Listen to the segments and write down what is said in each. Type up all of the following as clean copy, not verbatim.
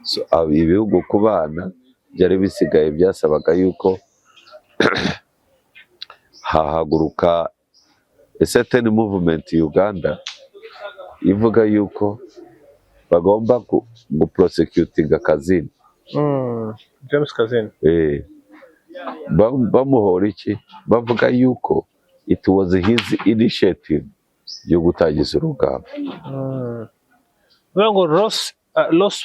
So, ibihugu ku bana byari bisigaye byasabaga yuko hahaguruka a certain movement Uganda ivuga yuko bagomba guprosecutinga Kazini. James Kazini. Bamuhora iki? Bavuga yuko it was his initiative yo gutangiza urugamba. Ngo Ross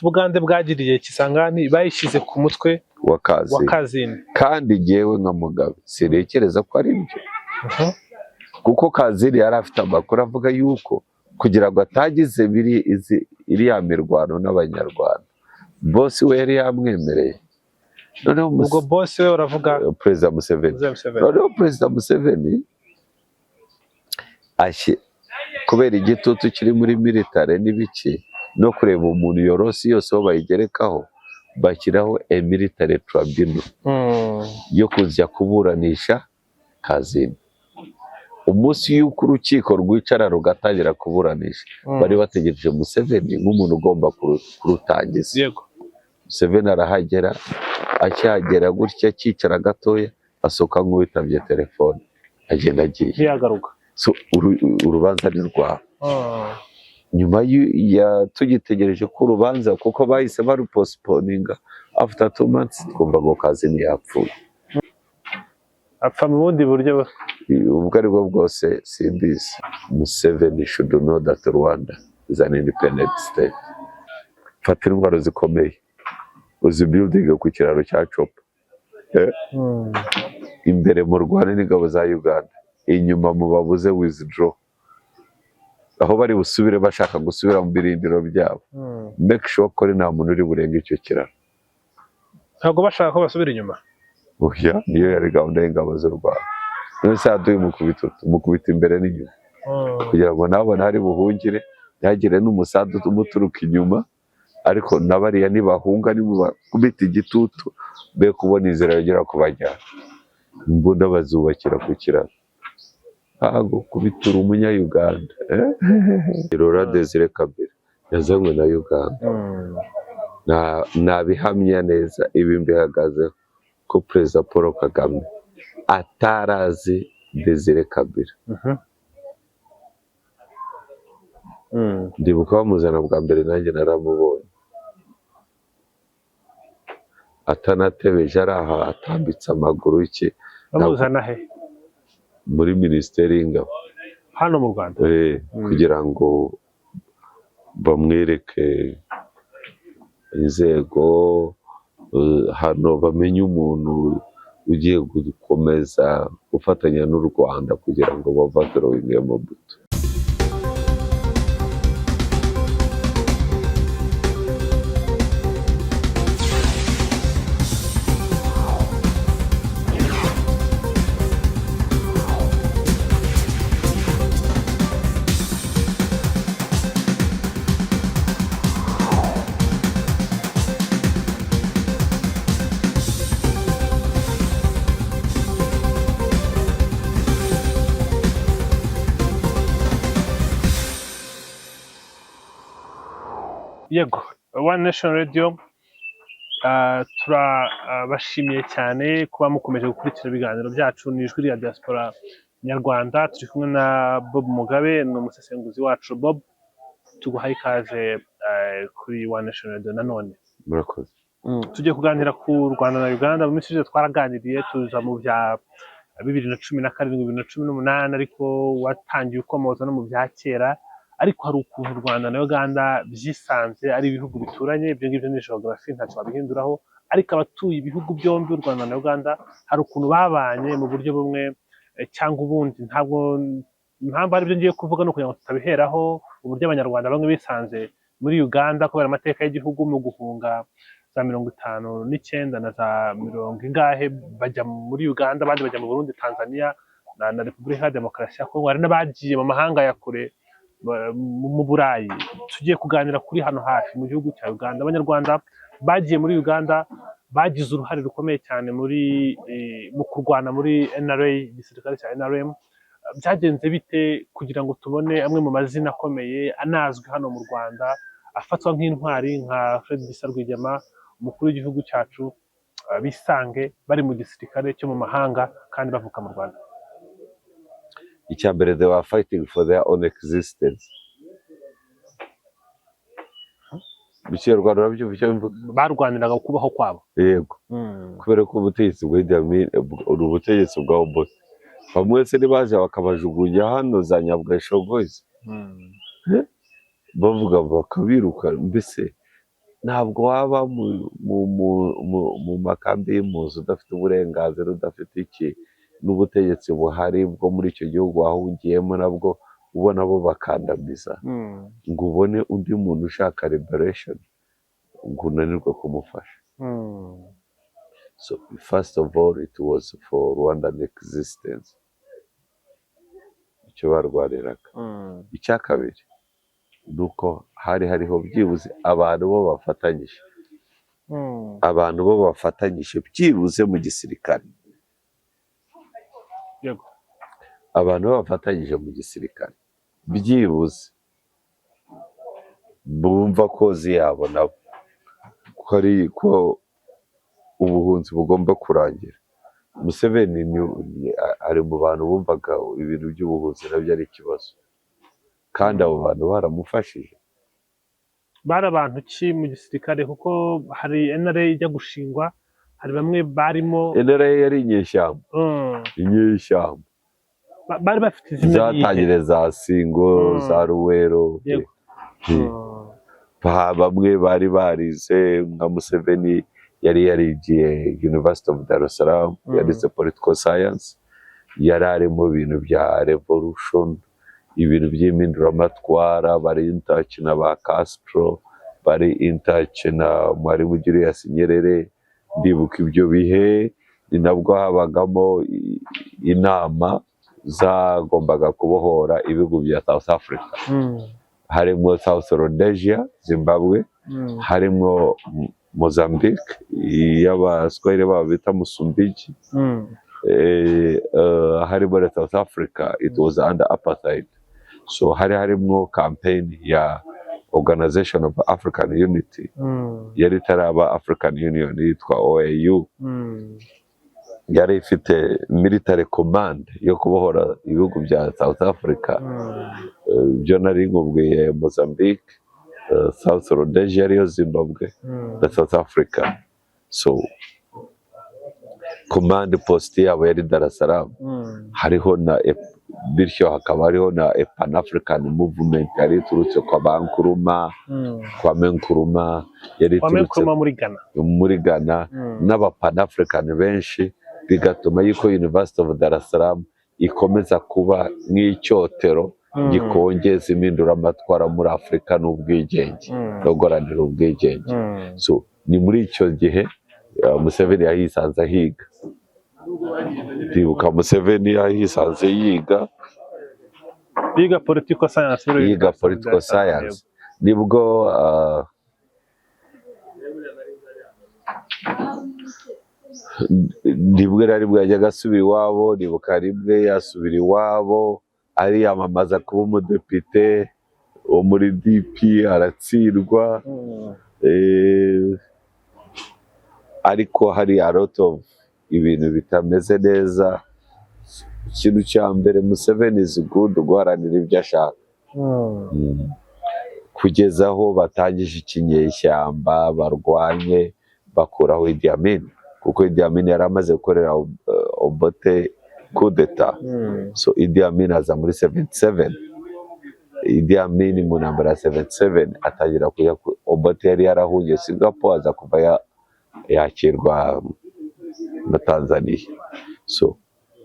Bugande bwagiriye Kisangani bayishyize ku mutwe wa Kazini. Kandi jyewe nka Mugabe sirekereza ko ari byo. Kuko Kazini yari afite amakuru avuga yuko kugira ngo atagize iriya mirwano n'abanyarwanda, bosi we yari yamwemereye. Noneho ubwo bosi we uravuga Perezida Museveni. Noneho Perezida Museveni kubera igitutu kiri muri militare n'ibiki no kureba umuntu yorosi yose aho bayigerekaho, bashyiraho a military tribunal yo kujya kuburanisha Kazini. Umunsi y'uko urukiko rwicara rugatangira kuburanisha, bari bategereje Museveni nk'umuntu ugomba kurutangiza. Yego. Museveni arahagera, akihagera gutya akicara gatoya asohoka nk'uwitabye telefone agenda agiye. Ntiyagaruka. So urubanza ni rwawe. Nyuma tugitegereje ko urubanza, kuko bahise barupostponinga after 2 months, twumva ngo Kazini yapfuye. Apfa mu bundi buryo ubwo ari bwo bwose simbizi. Museveni should know that Rwanda is an independent state. Fata intwaro zikomeye uzibuilding ku kiraro cya Chopa, imbere mu Rwanda n'ingabo za Uganda, inyuma mu babuze withdraw, aho bari busubire bashaka gusubira mu birindiro byabo. Make sure ko nta muntu uri burenga icyo kiraro. Ntabwo bashaka ko basubira inyuma. Oya, niyo yari gahunda y'ingabo z'u Rwanda. None se aduye mukubita imbere n'inyuma, kugira ngo nabone hari buhungire, ntihagire n'umusadu umuturuka inyuma. Ariko nabariya nibahunga nimubakubita igitutu be kubona inzira yongera kubajyana, imbunda bazubakira ku kiraro. Ntabwo kubitura umunya-Uganda. Laurent Désiré Kabila yazanywe na Uganda. Nabihamya neza ibi mbihagazeho ko Perezida Paul Kagame atarazi Désiré Kabila. Ndibuka bamuzana bwa mbere nanjye naramubonye. Atanatebeje araha atambitse amaguru iki. Bamuzana he? Muri Minisiteri y'Ingabo hano mu Rwanda. Kugira ngo bamwereke inzego hano, bamenye umuntu ugiye gukomeza gufatanya n'u Rwanda kugira ngo bavateho Mobutu. Yego, One Nation Radio turabashimiye cyane kuba mukomeje gukurikira ibiganiro byacu. Ni ijwi rya diaspora nyarwanda, turi kumwe na Bob Mugabe, ni umusesenguzi wacu. Bob, tuguhaye ikaze kuri One Nation Radio nanone. Murakoze. Tugiye kuganira ku Rwanda na Uganda. Mu minsi ishize twaraganiriye tuza mu bya 2017 2018, ariko watangiye ukomoza no mu bya kera. Ariko hari ukuntu u Rwanda na Uganda byisanze ari ibihugu bituranye, ibyo ngibyo ni geography ntacyo babihinduraho. Ariko abatuye ibihugu byombi, u Rwanda na Uganda, hari ukuntu babanye mu buryo bumwe cyangwa ubundi. Ntabwo impamvu ari byo ngiye kuvuga no kugira ngo tutabiheraho uburyo abanyarwanda bamwe bisanze muri Uganda kubera amateka y'igihugu mu guhunga za 59 na za 70 ingahe bajya muri Uganda, abandi bajya mu Burundi, Tanzania na Repubulika ya Demokarasi ya Kongo, hari n'abagiye mu mahanga ya kure mu Burayi. Tugiye kuganira kuri hano hafi mu gihugu cya Uganda. Abanyarwanda bagiye muri Uganda bagize uruhare rukomeye cyane mu kurwana muri NRA, igisirikare cya NRM. Byagenze bite kugira ngo tubone amwe mu mazina akomeye anazwi hano mu Rwanda afatwa nk'intwari nka Fred Gisa Rwigema umukuru w'igihugu cyacu bisange bari mu gisirikare cyo mu mahanga kandi bavuka mu Rwanda? icya mbere, they were fighting for their own existence. Mu Kinyarwanda urabyumva icyo mvuga? Barwaniraga kubaho kwabo. Yego, kubera ko ubutegetsi bwa Idi Amin uri ubutegetsi bwa Obote. Bamwe se nibaje bakabajugunya hano za Nyabwashogozi, bavuga bakabiruka. Mbese ntabwo waba mu makambi y'impunzi udafite uburenganzira, udafite iki n'ubutegetsi buhari bwo muri icyo gihugu wahungiyemo nabwo ubona bo bakandamiza, ngo ubone undi muntu ushaka liberation ngo unanirwe kumufasha. So first of all it was for Rwandan existence, icyo barwaniraga. Icya kabiri nuko hariho byibuze abantu bo bafatanyije byibuze mu gisirikare, abantu bo bafatanyije mu gisirikare byibuze bumva kozi yabo nabo ko ubuhunzi bugomba kurangira. Museveni ari mu bantu bumvaga ibintu by'ubuhunzi nabyo ari ikibazo, kandi abo bantu baramufashije. Bari abantu ki mu gisirikare? Kuko hari NRA ijya gushingwa, hari bamwe barimo. NRA yari inyeshyamba, bari bafite izina zatangire za Singo, za Ruwero. Bamwe bari barize nka Museveni yari yarigiye University of Dar es Salaam, yarize political science, yari ari mu bintu bya revolution, ibintu by'impinduramatwara, bari in touch na ba Castro, bari in touch na Mwalimu Julius Nyerere. Ndibuka ibyo bihe ni nabwo habagamo inama zagombaga kubohora ibihugu bya South Africa, harimo South Rhodesia, Zimbabwe, harimo Mozambique, y'abaswahili babo bita Musumbiji, harimo na South Africa, it was under apartheid. So harimo campaign ya Organization of African Unity, yari itaraba African Union, yitwa OAU. Yari ifite military command yo kubohora ibihugu bya South Africa. Byo nari nkubwiye Mozambique, South Rhodesia ariyo Zimbabwe na South Africa. So command post yabo yari Dar es Salaam. Hariho na bityo hakaba hariho na Pan African movement yari iturutse kwa Bankuruma, kwa Menkuruma, yari iturutse muri Ghana n'aba Pan African benshi, bigatuma yuko University of Dar es Salaam ikomeza kuba nk'icyotero gikongeza impinduramatwara muri Afurika n'ubwigenge no guharanira ubwigenge. So ni muri icyo gihe Museveni yahisanze ahiga. Ndibuka Museveni yahisanze yiga political science, nibwo rimwe yajyaga asubira iwabo. Ndibuka rimwe yasubira iwabo ariyamamaza kuba umudepite wo muri DP, aratsindwa. Ariko hari a lot of ibintu bitameze neza. Ikintu cya mbere, Museveni is good guharanira ibyo ashaka, kugeza aho batangije ikinyeshyamba barwanye bakuraho Idi Amin, kuko Idi Amin yari amaze gukorera Obote coup d'etat. So Idi Amin aza muri 77. Idi Amin mu ntambara ya 77 atangira kujya Obote yari yarahungiye Singapore, aza kuva yakirwa na Tanzania. So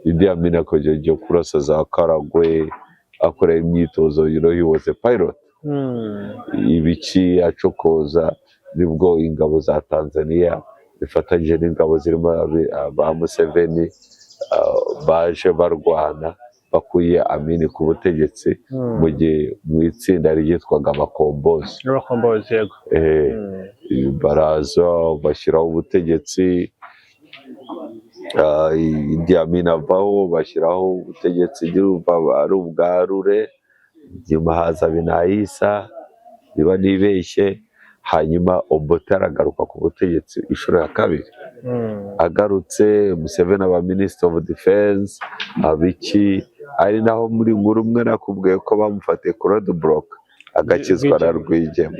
Idi Amin akojeje kurasa za Karagwe, akora imyitozo, he was a pilot. Ibici acokoza, nibwo ingabo za Tanzania bifatanyije n'ingabo zirimo ba Museveni baje barwana bakuye Amin ku butegetsi mu gihe mu itsinda ryitwaga Abakombozi. Baraza bashyiraho ubutegetsi, Idi Amin avaho, bashyiraho ubutegetsi ari ubwarure. Nyuma haza Binayisa, niba nibeshye, hanyuma Obote aragaruka ku butegetsi inshuro ya kabiri. Agarutse Museveni aba Minister of Defense, abiki ari naho muri nkuru umwe nakubwiye ko bamufatiye ku roadblock agakizwa na Rwigema.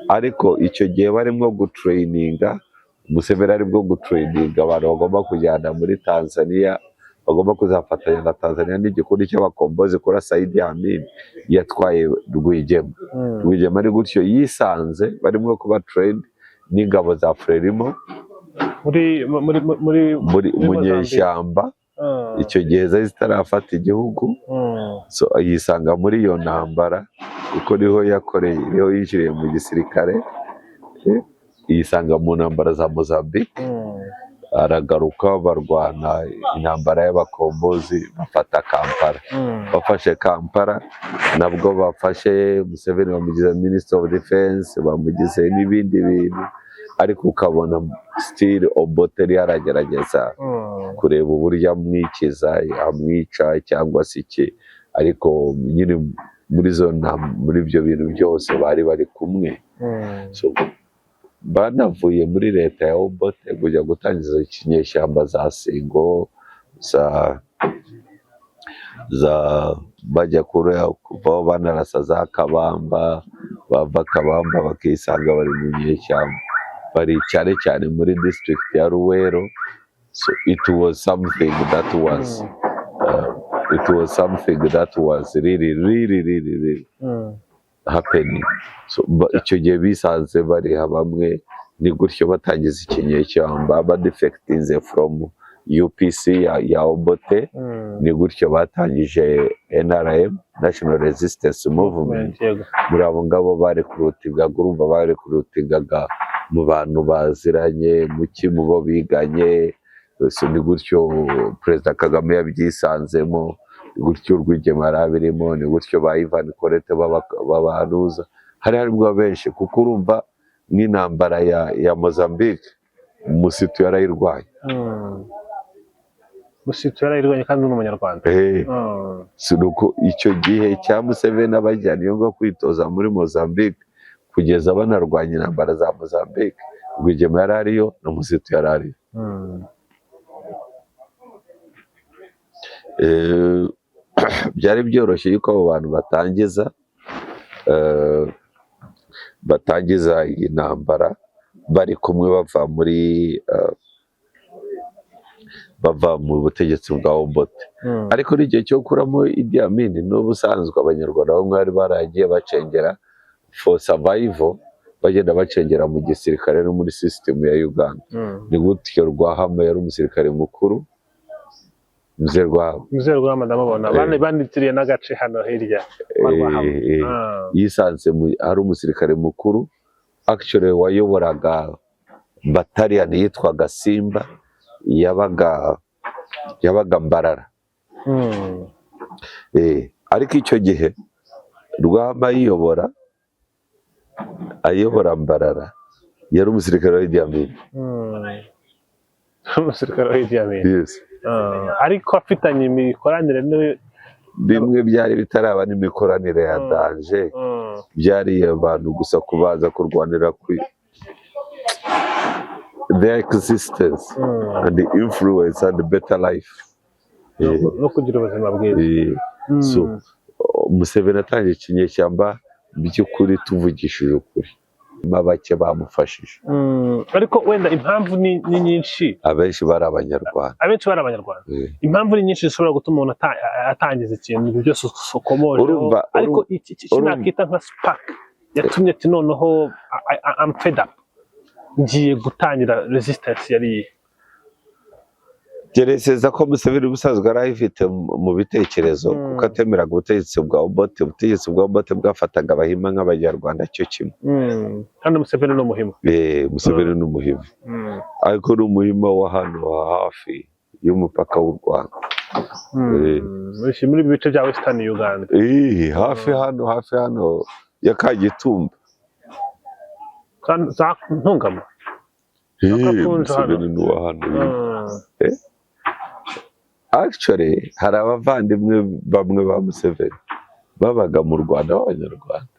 Ariko icyo gihe barimo gutraininga, Museveni aribwo gutraininga abantu bagomba kujyana muri Tanzania, bagomba kuzafatanya na Tanzania n'igikundi cy'abakombozi kuri Saidi Amin yatwaye Rwigema. Rwigema ari gutyo yisanze barimo kuba trained n'ingabo za Frelimo mu nyeshyamba. Icyo gihe zari zitarafata igihugu, so yisanga muri iyo ntambara kuko niho yakoreye, niho yinjiriye mu gisirikare, yisanga mu ntambara za Mozambique. Aragaruka barwana intambara y'abakombozi, bafata Kampala. Bafashe Kampala nabwo bafashe Museveni, bamugize Minister of Defense, bamugize n'ibindi bintu, ariko ukabona still Obote yaragerageza kureba uburyo amwikiza, amwica cyangwa se iki, ariko nyine muri ibyo bintu byose bari kumwe. So banavuye muri leta ya Obote kujya gutangiza ikinyeshyamba za Singo, bajya kuvaho banarasa za Kabamba, bava Kabamba bakisanga bari mu nyeshyamba, bari cyane cyane muri district ya Luwero. So it was something that was really happening. So icyo gihe bisanze bari bamwe, ni gutyo batangiza ikinyeshyamba, badefectinze from UPC ya Obote, ni gutyo batangije NRM, National Resistance Movement. Muri abo ngabo barekrutingaga, urumva barekrutingaga mu bantu baziranye, mu bo biganye. So ni gutyo Perezida Kagame yabyisanzemo, ni gutyo Rwigema yarabirimo, ni gutyo ba Ivan Kolete babanuza. Hari harimo benshi kuko urumva n'intambara ya Mozambique Musitu yarayirwanye. Musitu yarayirwanye kandi n'umunyarwanda. Sinuko icyo gihe cya Museveni abajyana iyo ngo kwitoza muri Mozambique kugeza banarwanya intambara za Mozambique, Rwigema yarariyo na Musitu yarariyo. Byari byoroshye yuko abo bantu batangiza iyi ntambara bari kumwe bava mu butegetsi bwa Obote. Ariko n'igihe cyo kuramo Idi Amin, n'ubusanzwe abanyarwanda bamwe bari baragiye bacengera for survival, bagenda bacengera mu gisirikare no muri system ya Uganda. Ni gutyo Rwahama yari umusirikare mukuru, Mzee Rwahama ndamubona banditiriye n'agace hano hirya yisanze ari umusirikare mukuru, actually wayoboraga battalion yitwaga Simba, yabaga Mbarara. Ariko icyo gihe Rwahama ayobora Mbarara yari umusirikare wa Idi Amin. Umusirikare wa Idi Amin. Yes. Ariko afitanye imikoranire bimwe byari bitaraba n'imikoranire ya danje, byari abantu gusa kubaza kurwanira the existence and the influence and the better life, no kugira ubuzima bwiza. So Museveni atangiye ikinyeshyamba by'ukuri, tuvugishije ukuri, bake bamufashije. Ariko wenda impamvu ni nyinshi, abenshi bari abanyarwanda. Impamvu ni nyinshi zishobora gutuma umuntu atangiza ikintu byose ukomojeho, ariko iki nakita nka spark yatumye ati noneho I'm fed up, ngiye gutangira resistance yari gereza ko Museveni ubusanzwe arayifite mu bitekerezo, kuko atemeraga ubutegetsi bwa Obote. Ubutegetsi bwa Obote bwafataga Abahima nk'Abanyarwanda cyo kimwe, kandi Museveni ni umuhima. Museveni ni umuhima, ariko ni umuhima wa hano hafi y'umupaka w'u Rwanda, muri ibi bice bya Western Uganda, hafi hano ya Kagitumba, za Ntungamo. Museveni ni uwa hano. Actually hari abavandimwe bamwe ba Museveni babaga mu Rwanda b'Abanyarwanda.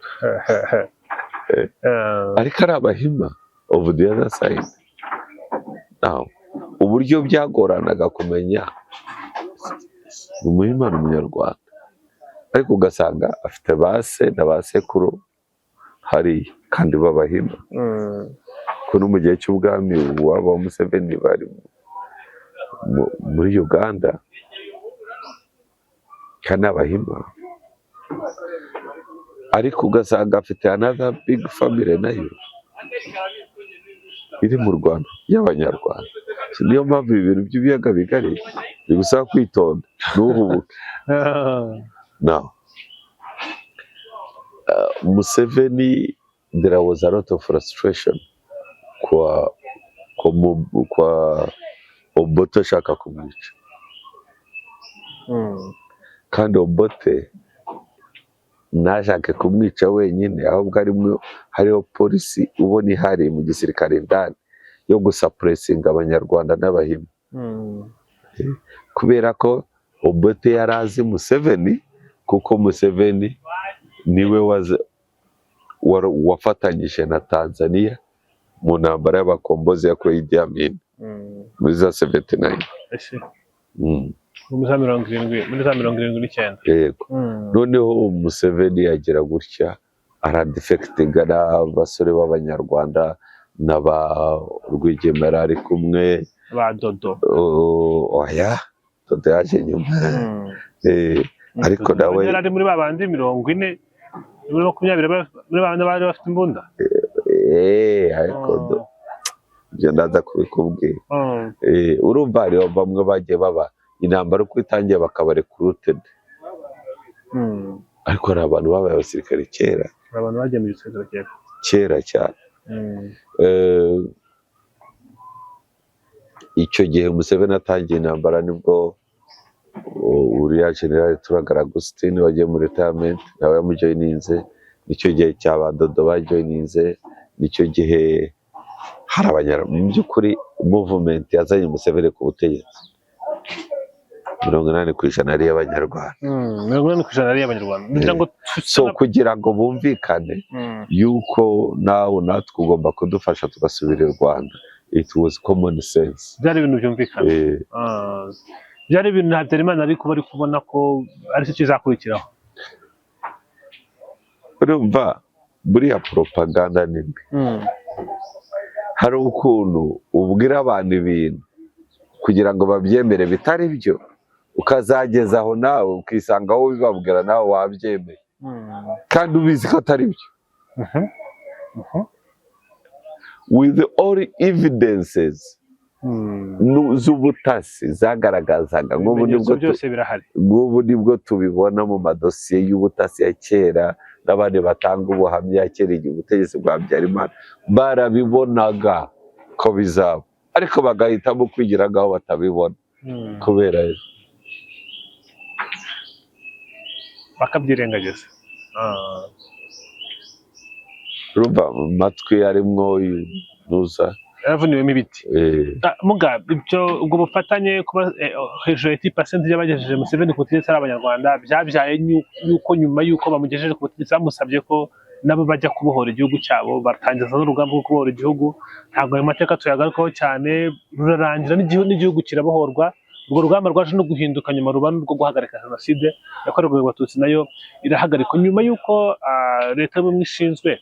ariko ari abahima of the other side. Now, uburyo byagoranaga kumenya umuhima n'umunyarwanda, ariko ugasanga afite base na ba sekuru hariya kandi b'abahima. Ko no mu gihe cy'ubwami waba Museveni bari muri Uganda kandi abahima, ariko ugasanga afite another big family nayo iri mu Rwanda y'abanyarwanda. Niyo mpamvu ibintu by'ibiyaga bigari bigusaba kwitonda n'uhubuke. Now, Museveni, there was a lot of frustration kwa Obote ashaka kumwica, kandi Obote ntashake kumwica wenyine, ahubwo hariho polisi ubona ihari mu gisirikare indani yo gusapuresinga abanyarwanda n'abahima. Kubera ko Obote yari azi Museveni, kuko Museveni niwe wafatanyije na Tanzania mu ntambara y'abakombozi yakorewe Idi Amin muri za 79. muri za 79. Yego. Noneho Museveni yagira gutya aradefectinga n'abasore b'abanyarwanda n'aba Rwigema ari kumwe, ba Dodo. Oya, Dodo yaje nyuma. Ariko nawe yari muri babandi 40 muri 20 muri babandi bari bafite imbunda. Ariko ibyo ndaza kubikubwira. Urumva rero bamwe bagiye baba intambara uko itangiye bakaba recruited, ariko hari abantu babaye abasirikare kera, abantu bagiye mu gisirikare kera cyane. Icyo gihe Museveni atangiye intambara nibwo uriya General Turagara Agustin wagiye muri retirement nawe yamujoyininze. Nicyo gihe cya Dodo bajoyininze, nicyo gihe hari abanyarwanda mu by'ukuri movement yazanye Museveni ku butegetsi 80% ari y'abanyarwanda. 80% ari y'abanyarwanda. So kugira ngo bumvikane yuko nawe natwe ugomba kudufasha tugasubira i Rwanda, it was common sense. Byari ibintu byumvikana. Byari ibintu nta Habyarimana ariko bari kubona ko ari cyo kizakurikiraho. Urumva buriya propaganda nimbi. Hari ukuntu ubwira abantu ibintu kugira ngo babyemere bitari byo, ukazageza aho nawe ukisanga aho bibabwira nawe wabyemeye kandi ubizi ko atari byo. With all evidences z'ubutasi zagaragazaga nk'ubu nibwo tubibona mu madosiye y'ubutasi ya kera n'abandi batanga ubuhamya ya kera igihe ubutegetsi bwa Habyarimana barabibonaga ko bizaba, ariko bagahitamo kwigiragaho batabibona kubera bakabyirengagiza. Urumva mu matwi yarimwo nuza yaravuniwemo ibiti. Muga ibyo ubwo bufatanye kuba hejuru ya 80% y'abagejeje Museveni ku butegetsi ari abanyarwanda byabyaye yuko nyuma yuko bamugejeje ku butegetsi bamusabye ko nabo bajya kubohora igihugu cyabo, batangiza n'urugamba rwo kubohora igihugu. Ntabwo ayo mateka tuyagarukaho cyane, rurarangira n'igihugu kirabohorwa. Urwo rugamba rwaje no guhinduka nyuma ruba rwo guhagarika jenoside yakorewe Abatutsi, nayo irahagarikwa nyuma yuko leta y'ubumwe ishinzwe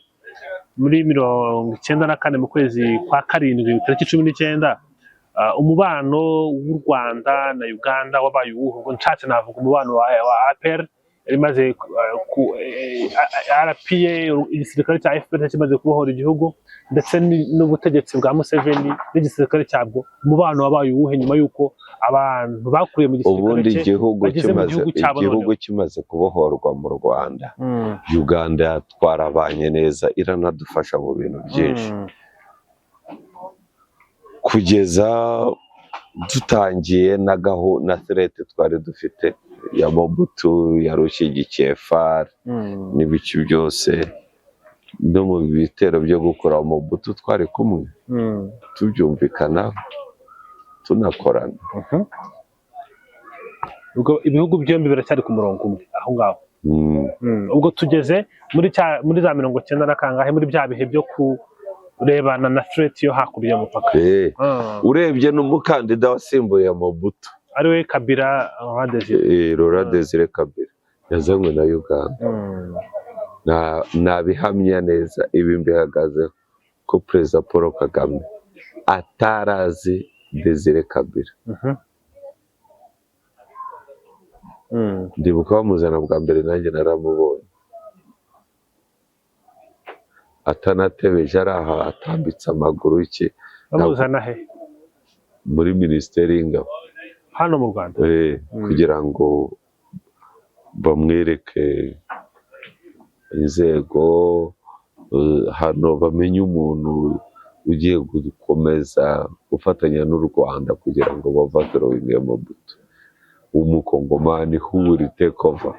muri 1994 mu kwezi kwa karindwi tariki 19 umubano w'u Rwanda na Uganda wabaye uwuho. Nshatse navuga umubano wa APR yarimaze RPA, igisirikare cya FPR kimaze kubohora igihugu, ndetse n'ubutegetsi bwa Museveni n'igisirikare cyabwo. Umubano wabaye uwuhe nyuma yuko abantu bakuriye mu gisirikare igihugu kimaze kubohorwa mu Rwanda. Uganda twarabanye neza, iranadufasha mu bintu byinshi kugeza dutangiye na threat twari dufite ya Mobutu yarushyigikiye FAR n'ibice byose. No mu bitero byo gukora Mobutu twari kumwe, tubyumvikana tunakorana. Ubwo ibihugu byombi biracyari ku murongo umwe aho ngaho. ubwo tugeze muri za 90 na kangahe, muri bya bihe byo kurebana na threat yo hakurya y'umupaka. Urebye n'umukandida wasimbuye Mobutu ariwe Kabila, Laurent Désiré Kabila yazanywe na Uganda. Nabihamya neza ibi mbihagazeho ko Perezida Paul Kagame atarazi Désiré Kabila. Ndibuka bamuzana bwa mbere nanjye naramubonye atanatebeje ari aha atambitse amaguru iki. Bamuzana he? Muri Minisiteri y'Ingabo hano mu Rwanda, kugira ngo bamwereke inzego hano, bamenye umuntu ugiye gukomeza gufatanya n'u Rwanda kugira ngo bavatorowinge Mobutu, umukongomani who will take over.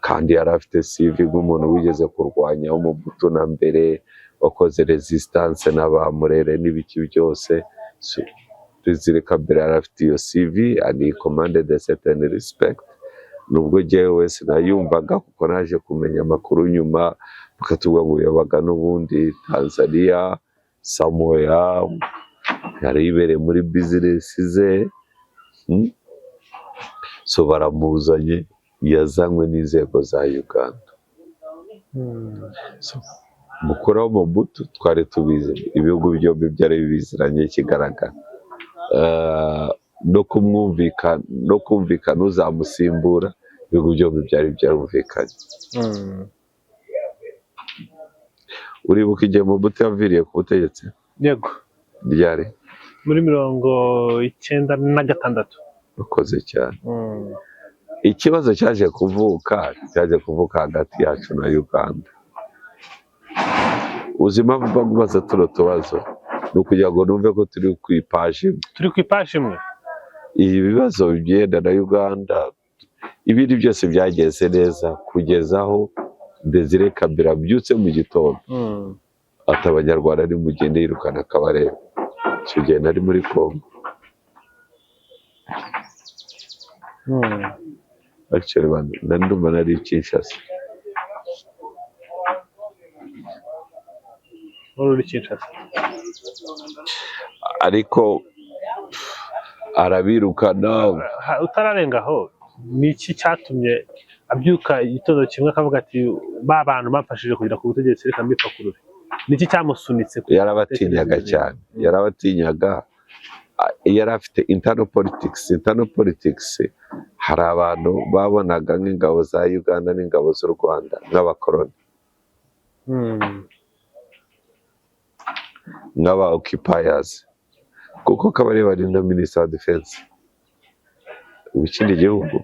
Kandi yari afite CV nk'umuntu wigeze kurwanya Mobutu na mbere, wakoze resistance n'abamurere n'ibiki byose. Désiré Kabila yari afite iyo CV and he commanded a certain respect. Nubwo jewe sinayumvaga kuko naje kumenya amakuru nyuma, bakatubwira ngo yabaga n'ubundi Tanzania somewhere, yari ibereye muri business ze. So baramuzanye, yazanywe n'inzego za Uganda. So mukuru wa Mobutu twari tubizi, ibihugu byombi byari bibiziranye ikigaragara. No kumvikana uzamusimbura, ibihugu byombi byari byarumvikanye. Uribuka igihe Mobutu yaviriye ku butegetsi? Yego. Ryari? Muri 1996. Ukoze cyane. Ikibazo cyaje kuvuka hagati yacu na Uganda. Uzima bagubaza tuno tubazo ni ukugira ngo numve ko turi ku ipaji imwe. Ibi bibazo byenda na Uganda, ibindi byose byageze neza kugeza aho Désiré Kabila byutse mu gitondo ati abanyarwanda ari mugende yirukana akabareba. Icyo gihe nari muri Congo. Actually ndumva nari Kinshasa. Ariko arabirukana. Utararengaho, ni iki cyatumye abyuka igitondo kimwe akavuga ati ba bantu bafashije kugira ku butegetsi reka mbipakurure? Ni iki cyamusunitse? Yarabatinyaga cyane, yarabatinyaga. Yari afite internal politics. Hari abantu babonaga nk'ingabo za Uganda n'ingabo z'u Rwanda nk'abakoloni, nk'aba occupiers, kuko Kabarebe ari na Minister of Defense w'ikindi gihugu.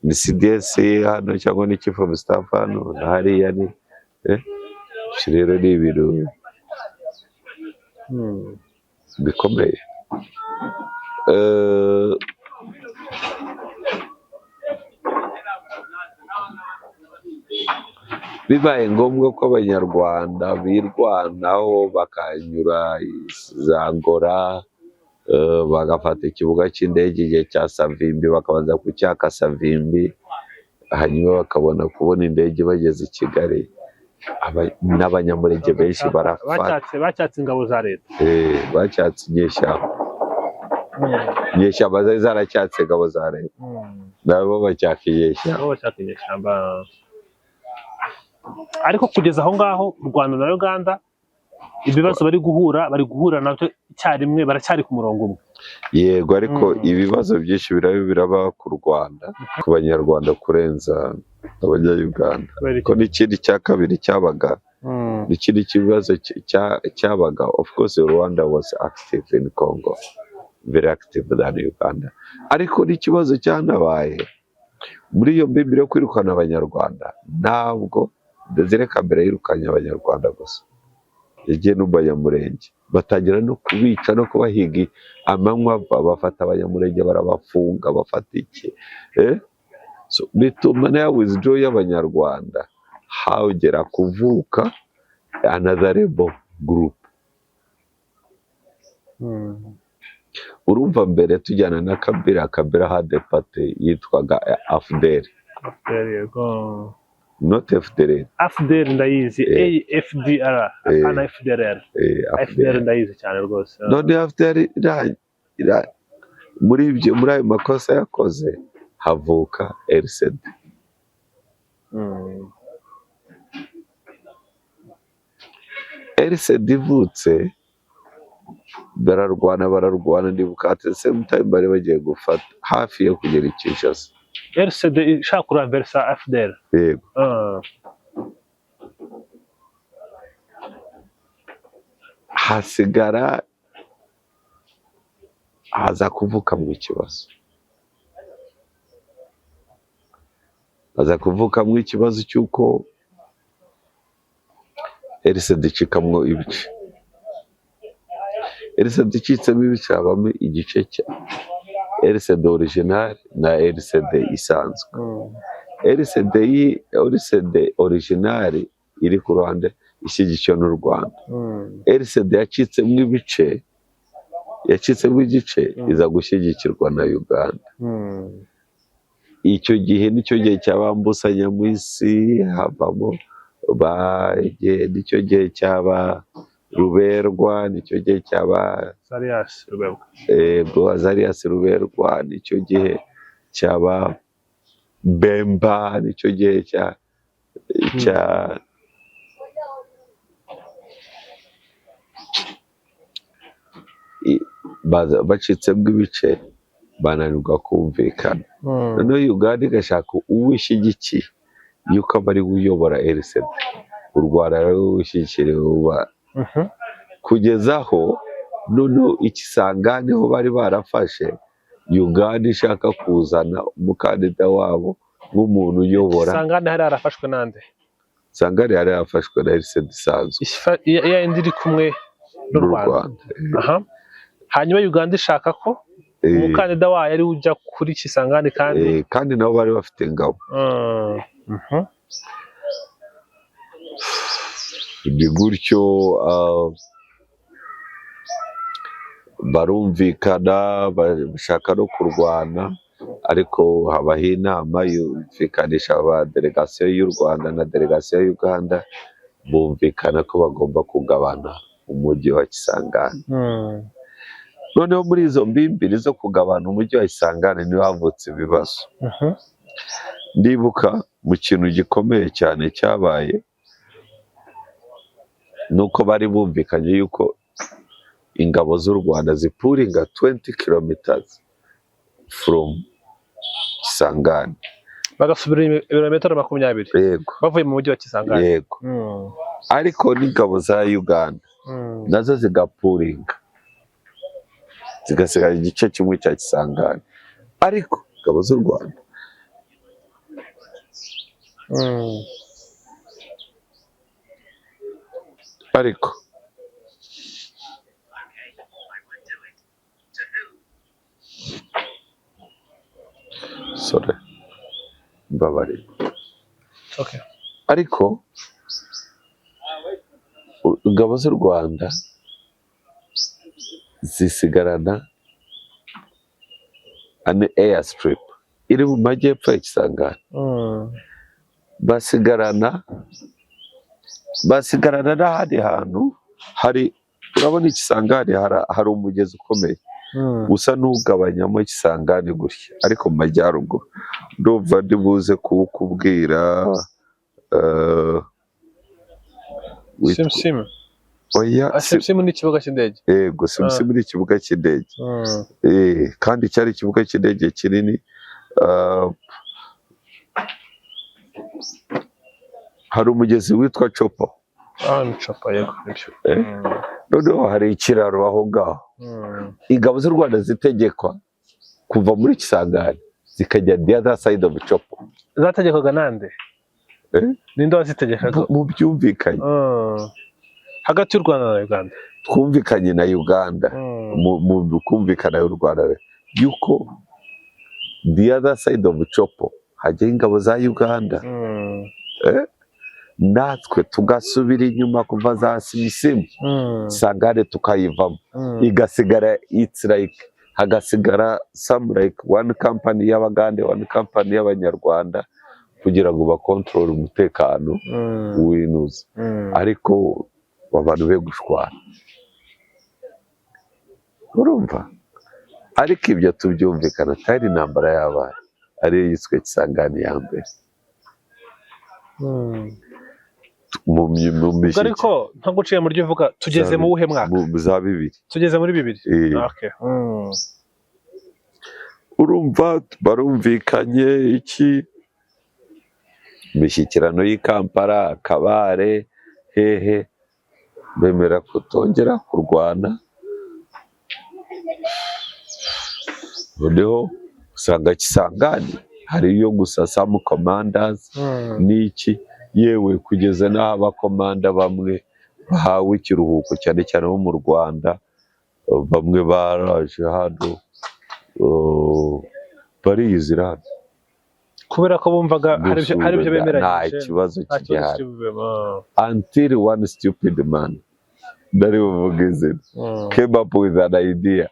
Ni CDS hano cyangwa ni Chief of Staff hano na hariya ni rero ni ibintu bikomeye. Bibaye ngombwa ko abanyarwanda birwanaho bakanyura za Angola, bagafata ikibuga cy'indege igihe cya Savimbi, bakabanza kucyaka Savimbi, hanyuma bakabona kubona indege bageze i Kigali. N'abanyamurenge benshi barafata. Bacyatse ingabo za leta. Bacyatse inyeshyamba zari zaracyatse ingabo za leta, nabo bacyaka inyeshyamba. Ariko kugeza aho ngaho u Rwanda na Uganda ibibazo bari guhura nabyo icyarimwe, baracyari ku murongo umwe. Yego, ariko ibibazo byinshi biraba ku Rwanda, ku banyarwanda kurenza abanya-Uganda. Ko n'ikindi cya kabiri cyabaga, n'ikindi kibazo cyabaga, of course Rwanda was active in Congo, very active than Uganda. Ariko n'ikibazo cyanabaye muri iyo mbibiri yo kwirukana abanyarwanda, ntabwo Désiré Kabila yirukanye abanyarwanda gusa, yagiye n'abanyamurenge batangira no kubica no kubahiga amanywa, bafata abanyamurenge barabafunga, bafata iki. So bituma na withdraw y'abanyarwanda hagera kuvuka another rebel group. Urumva mbere tujyana na Kabila had a party yitwaga AFDL, FDR yego. not FDR. AFDR ndayizi, AFDR apana FDR. FDR ndayizi cyane rwose. None FDR muri ayo makosa yakoze havuka RCD. RCD ivutse bararwana ndibuka at the same time bari bagiye gufata hafi yo kugera i Kinshasa. RCD ishaka kuranversa FDR. Yego. Hasigara haza kuvukamwo ikibazo. Haza kuvukamwo ikibazo cy'uko RCD icikamwo ibice. RCD icitsemo ibice habamo igice cya RCD original na RCD isanzwe. RCD original iri ku ruhande ishyigikiwe n'u Rwanda. RCD yacitsemo ibice, yacitsemo igice iza gushyigikirwa na Uganda. Icyo gihe nicyo gihe cyabambusanya mu isi havamo nicyo gihe cyaba Ruberwa, nicyo gihe cyaba Azarias Ruberwa. Azarias Ruberwa, nicyo gihe cyaba Bemba, nicyo gihe cya bacitsemo ibice bananirwa kumvikana. Noneho Uganda igashaka uwishyigikiye yuko aba ari we uyobora RCD. U Rwanda rushyigikira kugeza aho noneho Ikisangani ho bari barafashe Uganda ishaka kuzana umukandida wabo nk'umuntu uyobora. Ikisangani hari harafashwe nande? Ikisangani hari harafashwe na RCD isanzwe. Ya indi iri kumwe n'u Rwanda. Hanyuma Uganda ishaka ko umukandida wayo ari ujya kuri Ikisangani kandi nabo bari bafite ingabo. Ni gutyo barumvikana bashaka no kurwana, ariko habaho inama yumvikanisha delegasiyo y'u Rwanda na delegasiyo ya Uganda, bumvikana ko bagomba kugabana umujyi wa Kisangani. Noneho muri izo mbimbiri zo kugabana umujyi wa Kisangani niho havutse ibibazo. Ndibuka mu kintu gikomeye cyane cyabaye nuko bari bumvikanye yuko ingabo z'u Rwanda zipuringa 20 kilometers from Kisangani, bagasubira ibirometero 20. Yego. Bavuye mu mujyi wa Kisangani. Yego. Ariko n'ingabo za Uganda nazo zigapuringa zigasigara igice kimwe cya Kisangani, ariko ingabo z'u Rwanda ariko mbabare. Ariko ingabo z'u Rwanda zisigarana an airstrip iri mu majyepfo ya Kisangani. Basigarana n'ahandi hantu hari, urabona Ikisangani hari umugezi ukomeye usa n'ugabanyamo Kisangani gutya, ariko mu majyaruguru ndumva ndibuze kuwukubwira. Simsim. Oya, Simsim ni ikibuga cy'indege. Yego, Simsim ni ikibuga cy'indege. Kandi cyari ikibuga cy'indege kinini. Hari umugezi witwa Chopo. Chopo, yego. Noneho hari ikiraro aho ngaho. Ingabo z'u Rwanda zitegekwa kuva muri Kisangani zikajya the other side of Chopo. Zategekwaga nande? Ninde wazitegekaga? Mu byumvikanye hagati y'u Rwanda na Uganda. Twumvikanye na Uganda mu kumvikana y'u Rwanda yuko the other side of Chopo hajya ingabo za Uganda, natwe tugasubira inyuma kuva za Simsim Kisangani tukayivamo, igasigara it's like hagasigara some like one company y'Abagande, one company y'Abanyarwanda, kugira ngo bakontorore umutekano w'inuza, ariko abantu be gushwana, urumva. Ariko ibyo tubyumvikana atari intambara y'abana, ariyo yiswe Kisangani ya mbere. Mu ariko ntaguciye mu ryo uvuga tugeze mu wuhe mwaka? za 2000. Tugeze muri 2000. Okay. Urumva barumvikanye iki, imishyikirano y'i Kampala, Kabare, hehe, bemera kutongera kurwana. Noneho usanga Kisangani hariyo gusa some commanders n'iki, yewe kugeza n'aho abakomanda bamwe bahawe ikiruhuko, cyane cyane bo mu Rwanda, bamwe baraje hano bariyizira kubera ko bumvaga hari ibyo bemeranyije, nta kibazo kigihari until one stupid man dari buvuga izina came up with an idea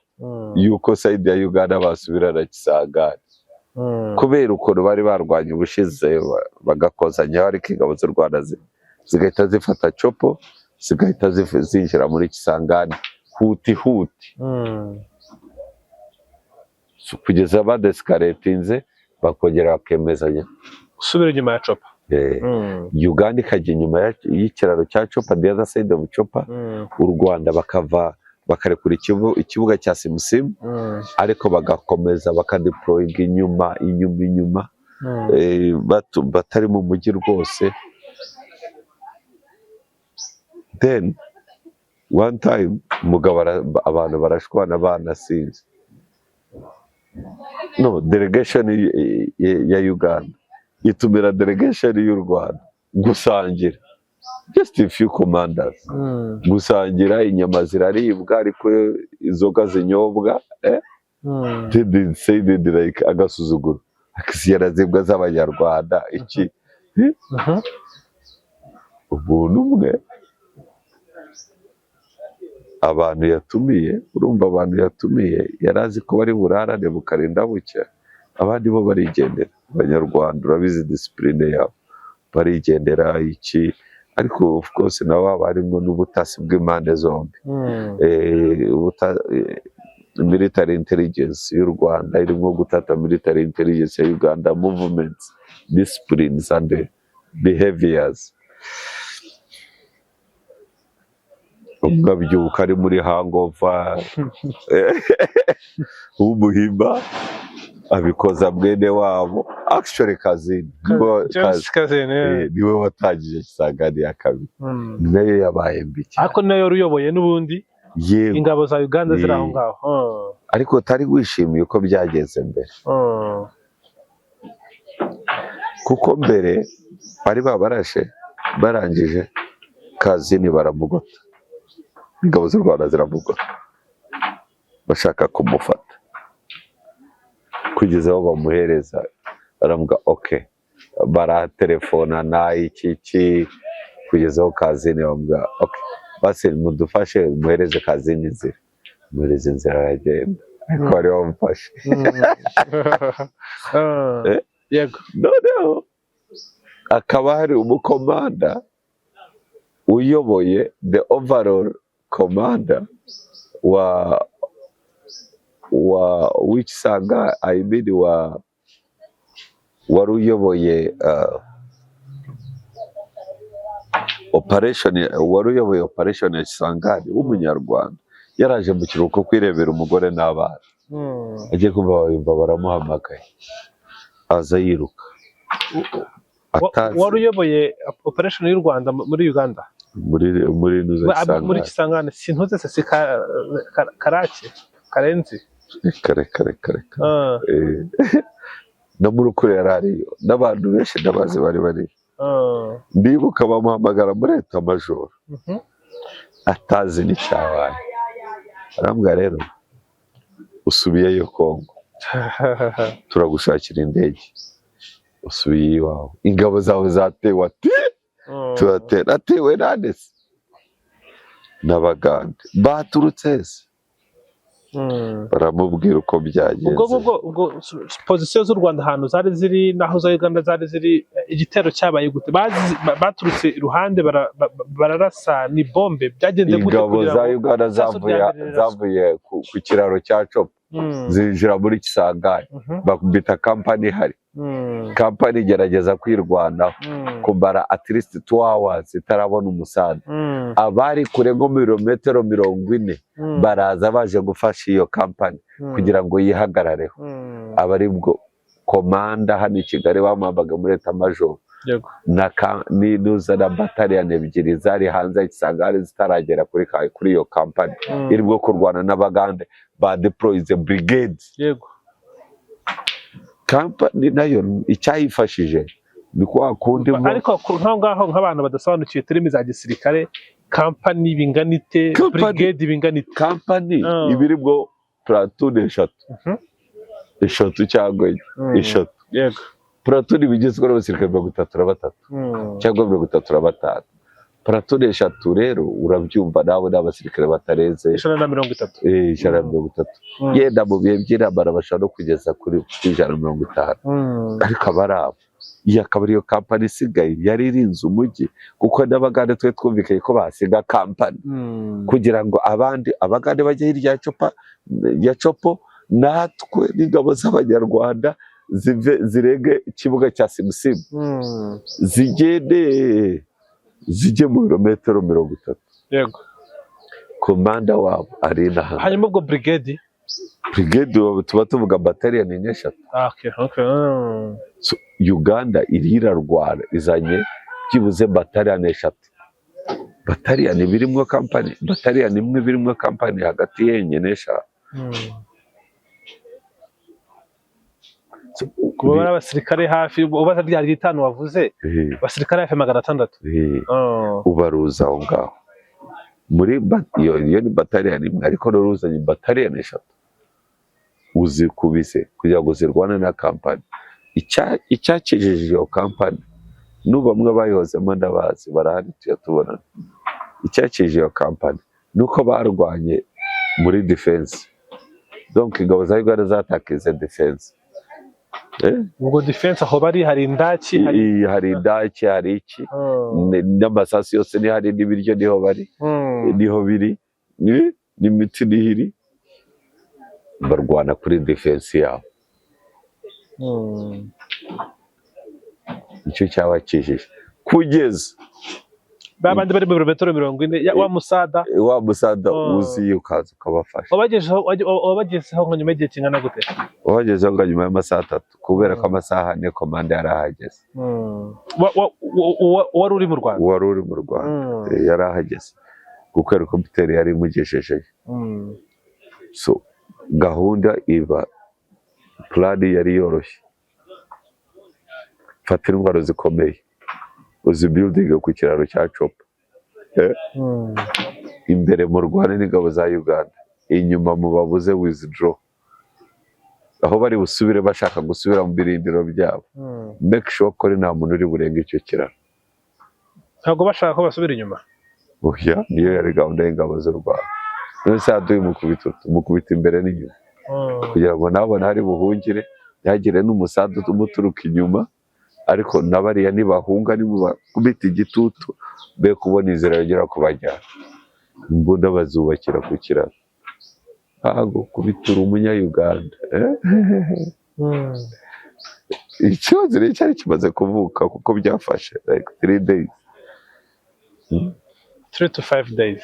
yuko side ya Uganda basubirana Kisangani, kubera ukuntu bari barwanya ubushize bagakozanya, ariko ingabo z'u Rwanda zigahita zifata copo, zigahita zinjira muri Kisangani huti kugeza badesikaretinze, bakongera bakemezanya gusubira inyuma ya copa. Uganda ikajya inyuma y'ikiraro cya copa, the other side of copa, u Rwanda bakarekura ikibuga cya Simusimu, ariko bagakomeza bakadeployinga inyuma batari mu mujyi rwose. Then one time umugabo abantu barashwana banasinze, no delegation ya Uganda itumira delegation y'u Rwanda gusangira, just a few commanders gusangira, inyama ziraribwa ariko inzoga zinyobwa, they said like agasuzuguro, yarazibwa z'Abanyarwanda iki, ubuntu umwe abantu yatumiye, urumva abantu yatumiye yarazi ko bari burarane bukarinda bucya, abandi bo barigendera. Abanyarwanda urabizi discipline yabo, barigendera iki, ariko of course nabo barimo n'ubutasi bw'impande zombi. Military intelligence y'u Rwanda irimo gutata military intelligence ya Uganda, movements, disciplines and behaviors. Umwabyuka ari muri hangover umuhimba abikoza mwene wabo, actually Kazini niwe watangije Kisangani ya kabiri, nayo yabaye mbi cyane, ariko nayo ruyoboye n'ubundi ingabo za Uganda ziri aho ngaho, ariko utari wishimiye uko byagenze mbere, kuko mbere bari babarashe barangije Kazini baramugota, ingabo z'u Rwanda ziramugota bashaka kumufata, kugeza aho bamuhereza baramuga okay, baratelefona na iki kugeza aho Kazini bamuga okay, basi mudufashe muhereze Kazini inzira, muhereze inzira aragenda, ariko bari bamufashe. Yego, noneho akaba hari umukomanda uyoboye the overall commander w'Ikisangani, I mean wari uyoboye operation ya Kisangani w'Umunyarwanda, yaraje mu kiruhuko kwirebera umugore n'abana, agiye kumva yumva baramuhamagaye, aza yiruka. Wari uyoboye operation y'u Rwanda muri Uganda, muri Kisangani, sintuze se si Karake Karenzi kare no muri ukuri yarariyo, n'abantu benshi ndabazi bari ndibuka bamuhamagara muri Eta Majoro atazi n'icyabaye, arambwira rero usubiyeyo Kongo turagushakira indege, usubiye iwawe, ingabo zawe zatewe, ati turatera, atewe nandese n'Abagande baturutse se, baramubwira uko byagenze. ubwo pozisiyo z'u Rwanda ahantu zari ziri naho za Uganda zari ziri, igitero cyabaye gute? Baturutse iruhande bararasa, ni bombe byagenze gute? Ingabo za Uganda zavuye ku kiraro cya Copa zinjira muri Kisangani, bakubita kampani ihari. Kampani igerageza kwirwanaho kumara at least 2 hours itarabona umusada. Abari kure nko milimetero 40 baraza baje gufasha iyo kampani kugira ngo yihagarareho. Abari bwo komanda hano i Kigali bamwambaga muri leta majoro n'uzana bataliyani ebyiri zari hanze ya Kisangani zitaragera kuri iyo kampani iri bwo kurwana n'Abagande ba deployize brigade. Kampani nayo icyayifashije ni kwa kundi ariko ngaho nk'abantu badasobanukiwe terimi za gisirikare, kampani binganite, brigade binganite. Kampani ibiri bwo platoon eshatu cyangwa eshatu. Yego, platoon bigizwe n'abasirikare 33 cyangwa 35. Platoon eshatu rero urabyumva nawe n'abasirikare batarenze 130. 130. Yenda mu bihe by'intambara bashaka no kugeza kuri 150. Ariko abarabo iyi akaba ariyo kampani isigaye yari irinze umujyi, kuko n'Abagande twe twumvikaye ko basiga kampani kugira ngo Abagande bajye hirya ya Copo, natwe n'ingabo z'Abanyarwanda zirege ikibuga cya Simusimu zijye mu birometero 30. Yego, komanda wabo ari inaha. hanyuma ubwo brigade tuba tuvuga bataliyani n'eshatu. So, Uganda irirarwara izanye byibuze bataliyani 3. Bataliyani birimo kampani, bataliyani imwe birimo kampani hagati yenye n'eshatu. kuba abasirikare hafi ubaza ryari 5 wavuze, abasirikare hafi 600. Ubaruza aho ngaho muri iyo ni bataliyani imwe, ariko ruzanye bataliyani 3 uzikubise kugira ngo zirwane na kampani. Icyakijije iyo kampani bamwe bayihozemo ndabazi barahari tuyatubona. Icyakijije iyo kampani nuko barwanye muri defense, donc ingabo za Uganda zatakize defense. Ubwo defense aho bari hari indaki, hari indaki, hari iki n'amasasi yose ni hari, n'ibiryo niho bari, niho biri, n'imiti nihiri, barwana kuri defense yabo. Icyo cyabakijije kugeza babandi bari mu birometero 40 wa musada uzi ukaza ukabafasha. wabagezeho nko nyuma y'igihe kingana gute? Wabagezeho nka nyuma y'amasaha 3, kubera ko amasaha ane komanda yarahageze. Wari uri mu Rwanda? Wari uri mu Rwanda yarahageze kuko helicopter yari imugejejeyo. So gahunda iba plan yari yoroshye. Fata intwaro zikomeye uzi building ku kiraro cya Copa, imbere mu Rwanda n'ingabo za Uganda, inyuma mu babuze withdraw, aho bari busubire bashaka gusubira mu birindiro byabo. Make sure ko nta muntu uri burenga icyo kiraro. Ntabwo bashaka ko basubira inyuma. Oya, niyo yari gahunda y'ingabo z'u Rwanda. Nose aduye mukubita imbere n'inyuma kugira ngo nabone hari buhungire, yagire n'umusadu umuturuka inyuma. Ariko nabariya nibahunga nimubakubita igitutu be kubona inzira yongera kubajyana, imbunda bazubakira ku kiraro. Ntabwo kubitura umunya-Uganda. Ikibazo rero cyari kimaze kuvuka kuko byafashe like 3 days. 3 to 5 days.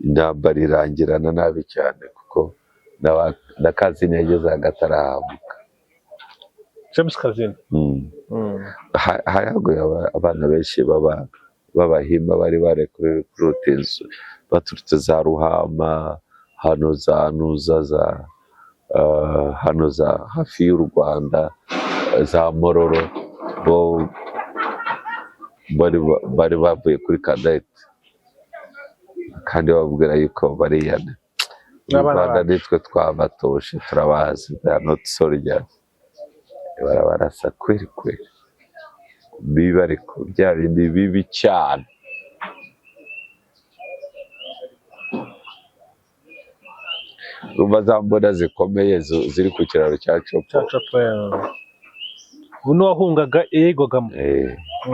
Intambara irangirana nabi cyane kuko na Kazini yageze agatarahamuka. James Kazini. Hayaguye abana benshi b'Abahimba bari barekuriye inzu baturutse za Ruhama, hano za Nuza, hano za hafi y'u Rwanda, za Mororo, bo bari bavuye kuri Kadete kandi babwira yuko bariyana. Rwanda nitwe twabatoshe turabazi, they are not soldiers. Barabarasa kweri bibi, ariko bya bindi bibi cyane. urumva za mbona zikomeye ziri ku kiraro cya Copo. Uno wahungaga yigogamo.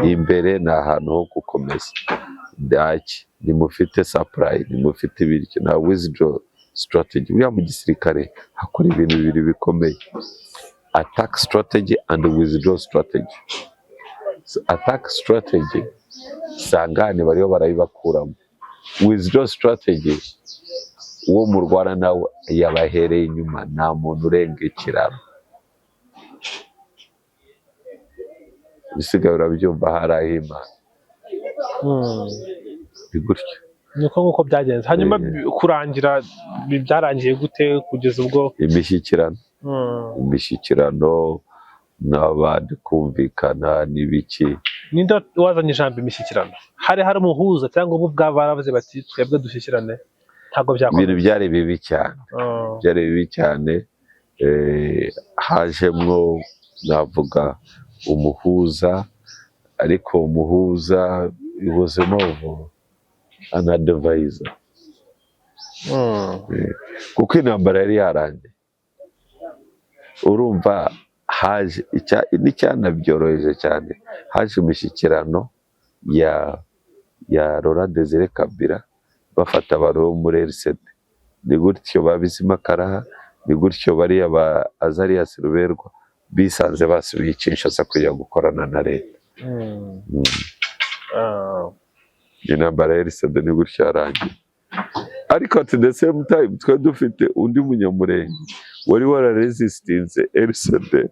Imbere ni ahantu ho gukomeza daki, nimufite supply, nimufite ibiryo na withdraw strategy. Buriya mu gisirikare hakora ibintu bibiri bikomeye: attack strategy and withdraw strategy. So, attack strategy sangane bariho barayibakuramo. Withdraw strategy uwo murwana nawe yabahereye inyuma, nta muntu urenga ikiraro. Bisigaye urabyumva hari Imana. Bigutyo niko nguko byagenze. Hanyuma kurangira byarangiye gute kugeza ubwo imishyikirano n'abandi kumvikana n'ibiki? Ninde wazanye ijambo imishyikirano? Hari umuhuza cyangwa ubu bwa baravuze bati twebwe dushyikirane? Ntabwo byakomeye. Ibintu byari bibi cyane, byari bibi cyane. Hajemwo navuga umuhuza, ariko umuhuza ubuzima ubu anadvisor, kuko intambara yari yarangiye. Urumva haje n'icyanabyoroheje cyane, haje imishyikirano ya Laurent Desire Kabila bafata abantu bo muri RCD. Ni gutyo babizima Karaha, ni gutyo bariya ba Azarias Ruberwa bisanze basubiye Kinshasa kujya gukorana na leta. Intambara ya RCD ni gutyo yarangiye. Ariko at the same time twe dufite undi munyamurenge wari wararesistinze RCD,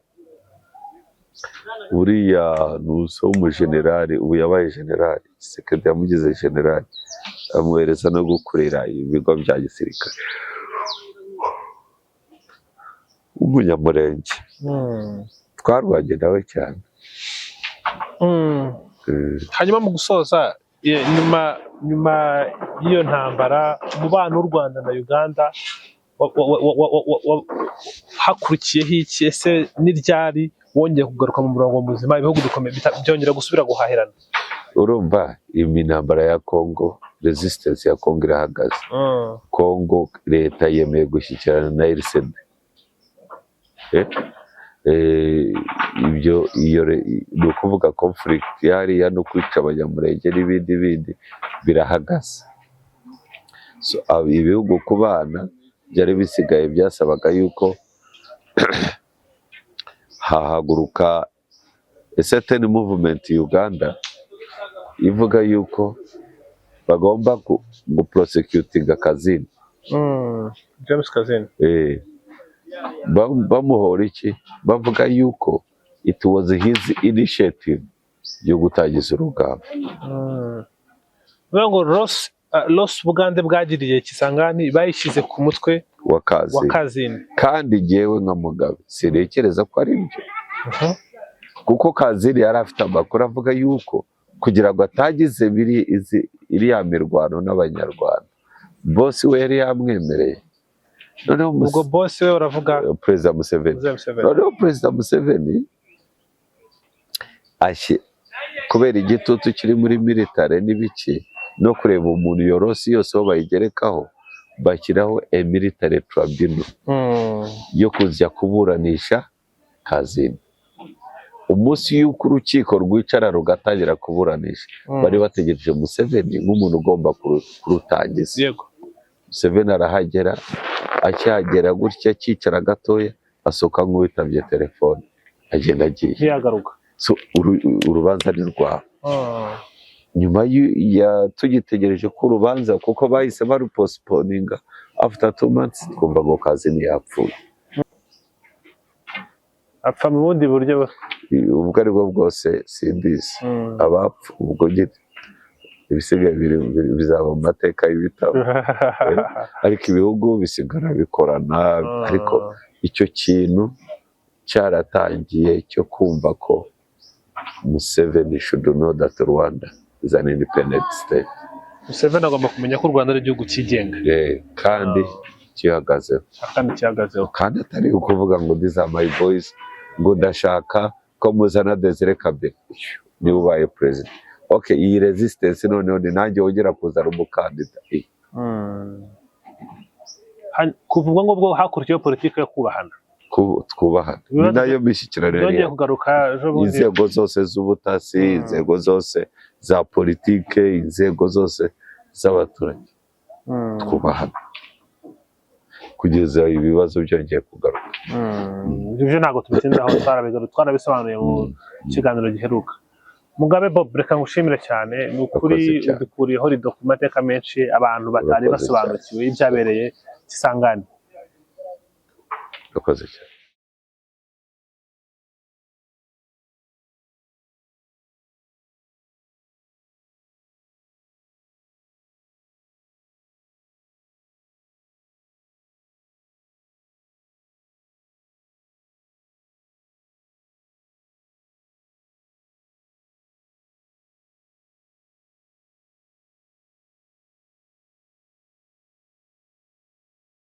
uriya nuso w'umujenerali, ubu yabaye generali. Sekedi yamugize generali, amuhereza no gukorera ibigo bya gisirikare. Umunyamurenge twarwanye nawe cyane. Hanyuma mu gusoza, nyuma y'iyo ntambara, umubano w'u Rwanda na Uganda hakurikiyeho iki? Ese n'iryari wongeye kugaruka mu murongo muzima, ibihugu bikomeye byongera gusubira guhahirana? Urumva intambara ya Congo, resistance ya Congo irahagaze. Congo leta yemeye gushyikirana na RCD. Iyo ni ukuvuga conflict yariya no kwica abanyamurenge n'ibindi birahagaze. So ibihugu kubana byari bisigaye byasabaga yuko hahaguruka a certain movement Uganda ivuga yuko bagomba guprosecutinga Kazini. James Kazini. Bamuhora iki? Bavuga yuko it was his initiative yo gutangiza urugamba. Ngo Ross Bugande bwagiriye Kisangani bayishyize ku mutwe wa Kazini. Kandi jyewe nka Mugabe sirekereza ko ari byo, kuko Kazini yari afite amakuru avuga yuko kugira ngo atagize iriya mirwano n'abanyarwanda, boss we yari yamwemereye. Ubwo boss we uravuga Perezida Museveni. Noneho Perezida Museveni kubera igitutu kiri muri military n'ibiki no kureba umuntu yorosi yose aho bayigerekaho, bashyiraho a military tribunal yo kujya kuburanisha Kazini. Umunsi y'uko urukiko rwicara rugatangira kuburanisha, bari bategereje Museveni nk'umuntu ugomba kurutangiza. Yego. Museveni arahagera, akihagera gutya akicara gatoya asohoka nk'uwitabye telefone agenda agiye. Ntiyagaruka. So urubanza ni rwawe. Nyuma tugitegereje ko urubanza, kuko bahise barupostponinga, after 2 months twumva ngo Kazini yapfuye. Apfa mu bundi buryo ubwo ari bwo bwose simbizi. Abapfu ubwo gite ibisigaye bizaba mu mateka y'ibitabo. Ariko ibihugu bisigara bikorana. Ariko icyo kintu cyaratangiye cyo kumva ko Museveni should know that Rwanda is an independent state. Museveni agomba kumenya ko u Rwanda ari igihugu cyigenga. Kandi kihagazeho. Kandi atari ukuvuga ngo these are my boys, ngo ndashaka ko muzana Desire Kabila niwe ubaye president. Okay, iyi resistance noneho ni nanjye wongera kuzana umukandida. kuvugwa ngo bwo hakurikiyeho politiki yo kubahana twubahana ni nayo mishyikirano yongeye kugaruka ejo bundi inzego zose z'ubutasi inzego zose za politike inzego zose z'abaturage twubahana kugeza ibibazo byongeye kugaruka ibyo ntabwo tubitindaho twarabisobanuye mu kiganiro giheruka Mugabe Bob reka ngushimire cyane ni ukuri udukuriyeho rido ku mateka menshi abantu batari basobanukiwe ibyabereye Kisangani. Urakoze cyane.